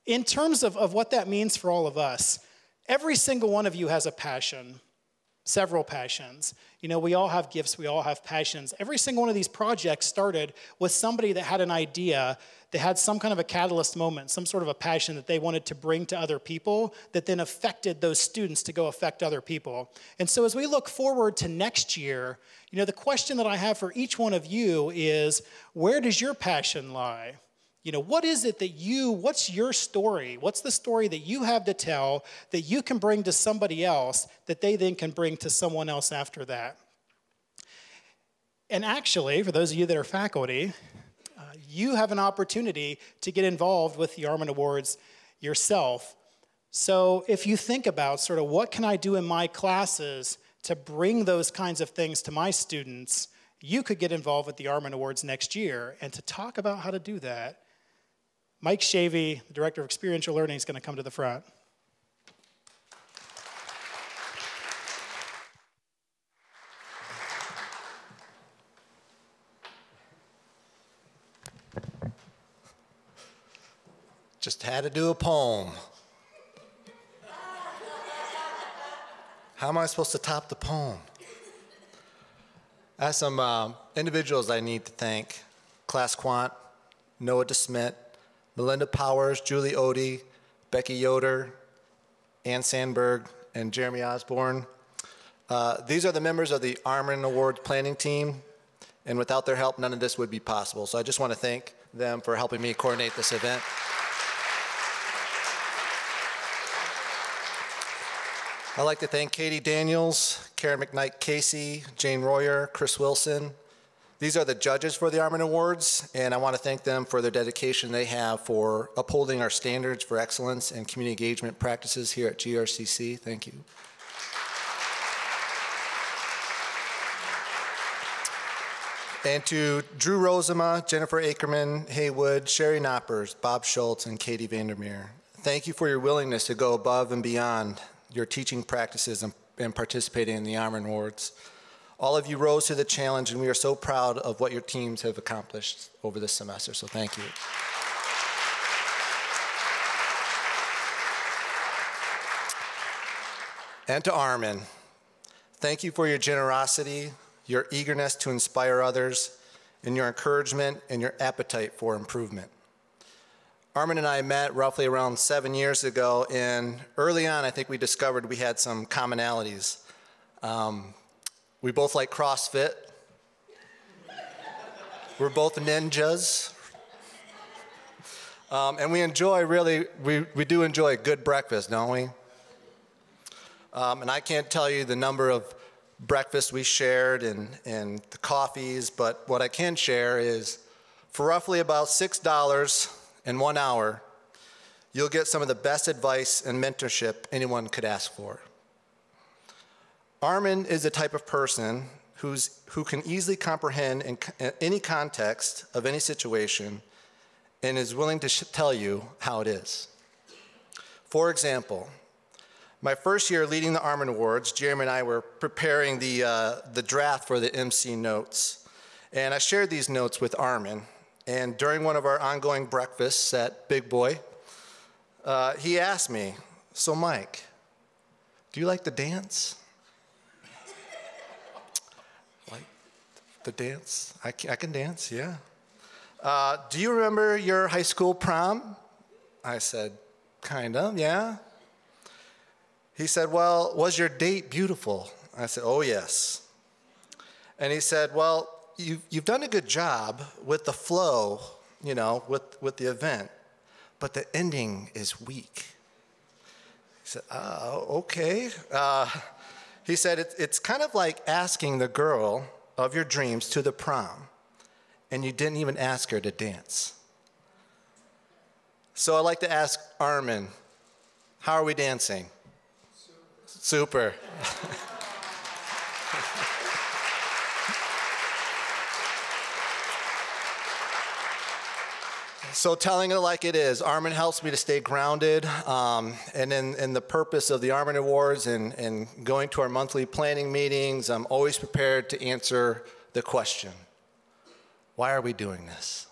In terms of what that means for all of us, every single one of you has a passion. Several passions. You know, we all have gifts, we all have passions. Every single one of these projects started with somebody that had an idea, that had some kind of a catalyst moment, some sort of a passion that they wanted to bring to other people that then affected those students to go affect other people. And so as we look forward to next year, you know, the question that I have for each one of you is, where does your passion lie? You know, what is it that what's your story? What's the story that you have to tell that you can bring to somebody else that they then can bring to someone else after that? And actually, for those of you that are faculty, you have an opportunity to get involved with the Armen Awards yourself. So if you think about sort of what can I do in my classes to bring those kinds of things to my students, you could get involved with the Armen Awards next year. And to talk about how to do that, Mike Shavey, the Director of Experiential Learning, is going to come to the front. Just had to do a poem. How am I supposed to top the poem? I have some individuals I need to thank. Class Quant, Noah DeSmit, Melinda Powers, Julie Odie, Becky Yoder, Ann Sandberg, and Jeremy Osborne. These are the members of the Armen Awards planning team, and without their help, none of this would be possible. So I just want to thank them for helping me coordinate this event. I'd like to thank Katie Daniels, Karen McKnight Casey, Jane Royer, Chris Wilson. These are the judges for the Armen Awards, and I want to thank them for their dedication they have for upholding our standards for excellence and community engagement practices here at GRCC. Thank you. And to Drew Rozema, Jennifer Ackerman-Haywood, Sherry Knoppers, Bob Schultz, and Katie Vander. Thank you for your willingness to go above and beyond your teaching practices and participating in the Armen Awards. All of you rose to the challenge, and we are so proud of what your teams have accomplished over this semester, so thank you. And to Armen, thank you for your generosity, your eagerness to inspire others, and your encouragement and your appetite for improvement. Armen and I met roughly around 7 years ago, and early on I think we discovered we had some commonalities. We both like CrossFit. We're both ninjas. And we enjoy we do enjoy a good breakfast, don't we? And I can't tell you the number of breakfasts we shared and the coffees, but what I can share is for roughly about $6 in 1 hour, you'll get some of the best advice and mentorship anyone could ask for. Armen is the type of person who can easily comprehend in any context of any situation and is willing to tell you how it is. For example, my first year leading the Armen Awards, Jeremy and I were preparing the draft for the MC notes. And I shared these notes with Armen. And during one of our ongoing breakfasts at Big Boy, he asked me, "So Mike, do you like to dance?" Like the dance? I can dance, yeah. "Do you remember your high school prom?" I said, "Kind of, yeah." He said, "Well, was your date beautiful?" I said, "Oh, yes." And he said, "Well, you've done a good job with the flow, you know, with the event, but the ending is weak." He said, "Okay." He said, it's kind of like asking the girl of your dreams to the prom, and you didn't even ask her to dance." So I'd like to ask Armen, How are we dancing? Super. So telling it like it is, Armen helps me to stay grounded, and in the purpose of the Armen Awards and going to our monthly planning meetings, I'm always prepared to answer the question, why are we doing this?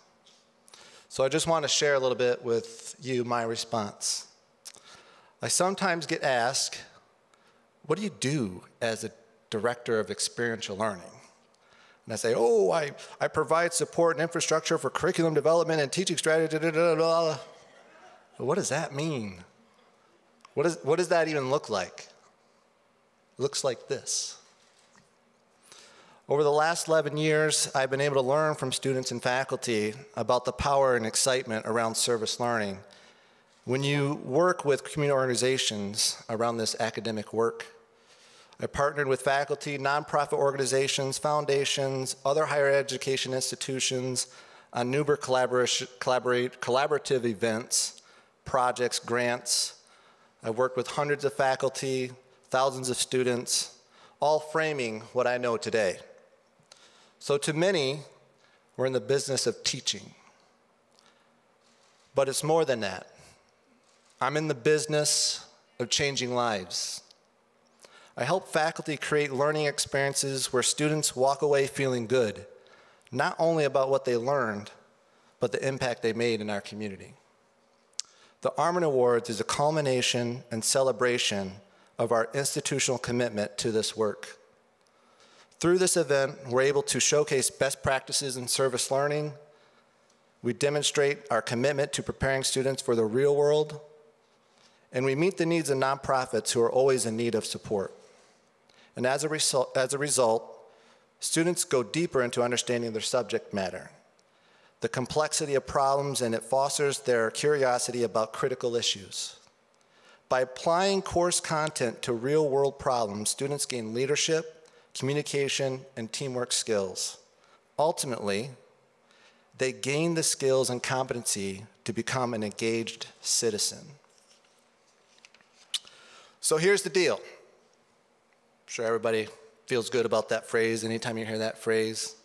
So I just want to share a little bit with you my response. I sometimes get asked, what do you do as a director of experiential learning? And I say, oh, I provide support and infrastructure for curriculum development and teaching strategy, But what does that mean? What does that even look like? It looks like this. Over the last 11 years, I've been able to learn from students and faculty about the power and excitement around service learning. When you work with community organizations around this academic work, I partnered with faculty, nonprofit organizations, foundations, other higher education institutions on numerous collaborative events, projects, grants. I worked with hundreds of faculty, thousands of students, all framing what I know today. So to many, we're in the business of teaching. But it's more than that. I'm in the business of changing lives. I help faculty create learning experiences where students walk away feeling good, not only about what they learned, but the impact they made in our community. The Armen Awards is a culmination and celebration of our institutional commitment to this work. Through this event, we're able to showcase best practices in service learning. We demonstrate our commitment to preparing students for the real world, and we meet the needs of nonprofits who are always in need of support. And as a result, students go deeper into understanding their subject matter, the complexity of problems, and it fosters their curiosity about critical issues. By applying course content to real-world problems, students gain leadership, communication, and teamwork skills. Ultimately, they gain the skills and competency to become an engaged citizen. So here's the deal. I'm sure everybody feels good about that phrase anytime you hear that phrase.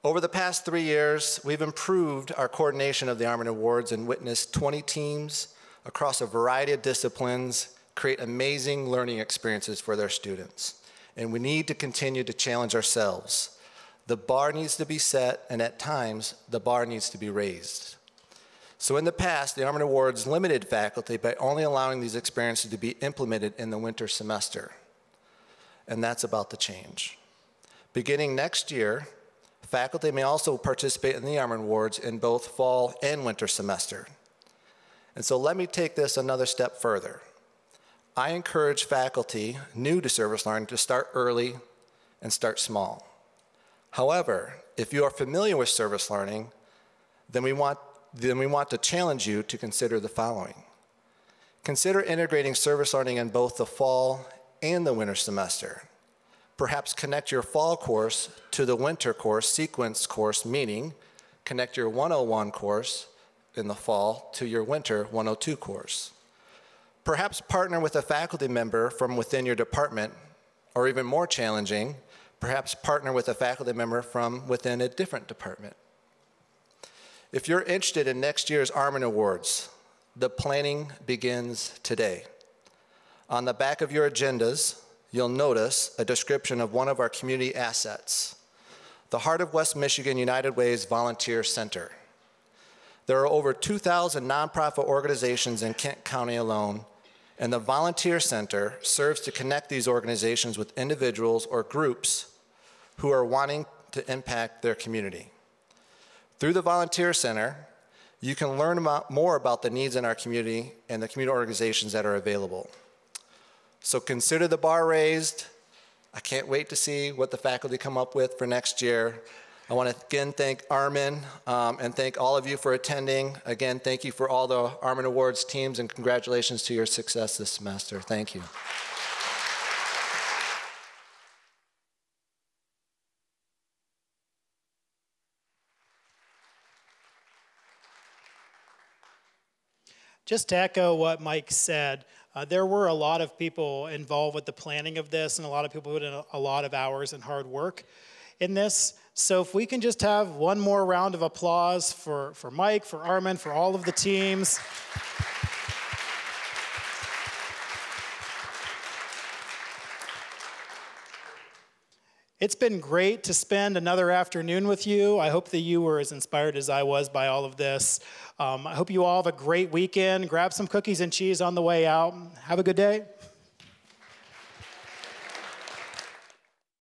Over the past 3 years, we've improved our coordination of the Armen Awards and witnessed 20 teams across a variety of disciplines create amazing learning experiences for their students. And we need to continue to challenge ourselves. The bar needs to be set, and at times, the bar needs to be raised. So in the past, the Armen Awards limited faculty by only allowing these experiences to be implemented in the winter semester. And that's about to change. Beginning next year, faculty may also participate in the Armen Awards in both fall and winter semester. And so let me take this another step further. I encourage faculty new to service learning to start early and start small. However, if you are familiar with service learning, then we want to challenge you to consider the following. Consider integrating service learning in both the fall and the winter semester. Perhaps connect your fall course to the winter course, sequence course, meaning connect your 101 course in the fall to your winter 102 course. Perhaps partner with a faculty member from within your department, or even more challenging, perhaps partner with a faculty member from within a different department. If you're interested in next year's Armen Awards, the planning begins today. On the back of your agendas, you'll notice a description of one of our community assets, the Heart of West Michigan United Way's Volunteer Center. There are over 2,000 nonprofit organizations in Kent County alone, and the Volunteer Center serves to connect these organizations with individuals or groups who are wanting to impact their community. Through the Volunteer Center, you can learn more about the needs in our community and the community organizations that are available. So consider the bar raised. I can't wait to see what the faculty come up with for next year. I want to again thank Armen and thank all of you for attending. Again, thank you for all the Armen Awards teams, and congratulations to your success this semester. Thank you. Just to echo what Mike said, there were a lot of people involved with the planning of this, and a lot of people put in a lot of hours and hard work in this. So if we can just have one more round of applause for Mike, for Armen, for all of the teams. It's been great to spend another afternoon with you. I hope that you were as inspired as I was by all of this. I hope you all have a great weekend. Grab some cookies and cheese on the way out. Have a good day.